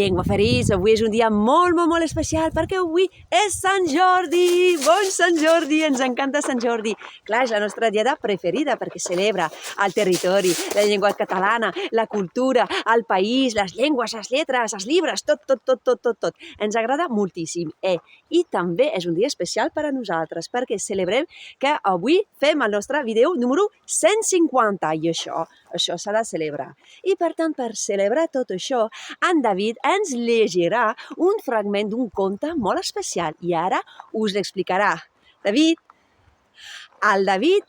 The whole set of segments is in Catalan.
Llengüaferits, avui és un dia molt especial perquè avui és Sant Jordi! Bon Sant Jordi! Ens encanta Sant Jordi! Clar, és la nostra diada preferida perquè celebra el territori, la llengua catalana, la cultura, el país, les llengües, les lletres, els llibres, tot. Ens agrada moltíssim. I també és un dia especial per a nosaltres perquè celebrem que avui fem el nostre vídeo número 150 i això s'ha de celebrar. I per tant, per celebrar tot això, en David ens llegirà un fragment d'un conte molt especial i ara us l'explicarà. El David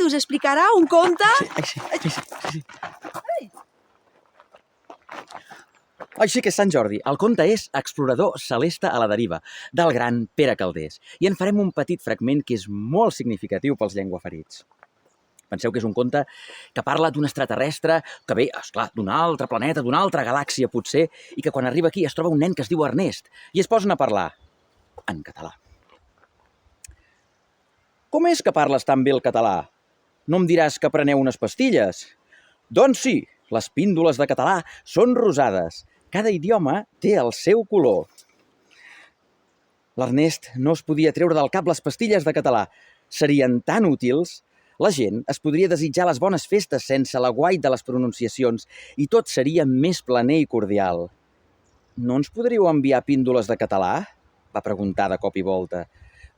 us explicarà un conte... Sí. Així que és Sant Jordi. El conte és Explorador celeste a la deriva, del gran Pere Calders. I en farem un petit fragment que és molt significatiu pels llengüaferits. Penseu que és un conte que parla d'un extraterrestre que ve, esclar, d'un altre planeta, d'una altra galàxia, potser, i que quan arriba aquí es troba un nen que es diu Ernest i es posen a parlar en català. Com és que parles tan bé el català? No em diràs que preneu unes pastilles? Doncs sí, les píndoles de català són rosades. Cada idioma té el seu color. L'Ernest no es podia treure del cap les pastilles de català. Serien tan útils. La gent es podria desitjar les bones festes sense l'aguait de les pronunciacions i tot seria més planer i cordial. No ens podríeu enviar píndoles de català? Va preguntar de cop i volta,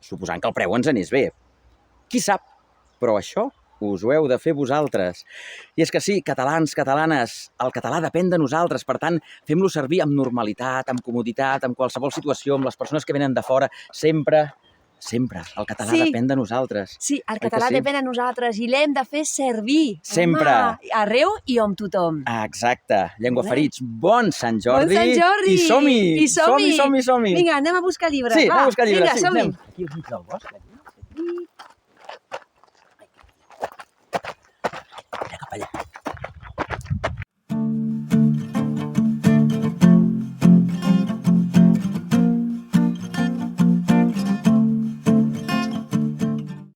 suposant que el preu ens anés bé. Qui sap? Però això us ho heu de fer vosaltres. I és que sí, catalans, catalanes, el català depèn de nosaltres, per tant, fem-lo servir amb normalitat, amb comoditat, en qualsevol situació, amb les persones que venen de fora, sempre, el català depèn de nosaltres. Sí, el català depèn de nosaltres i l'hem de fer servir. Sempre. Home, arreu i amb tothom. Exacte. Llengüaferits, bon Sant Jordi. Bon Sant Jordi. I som-hi. Vinga, anem a buscar llibres. Sí, anem a buscar llibres. Vinga, som-hi. Aquí al mig del bosc.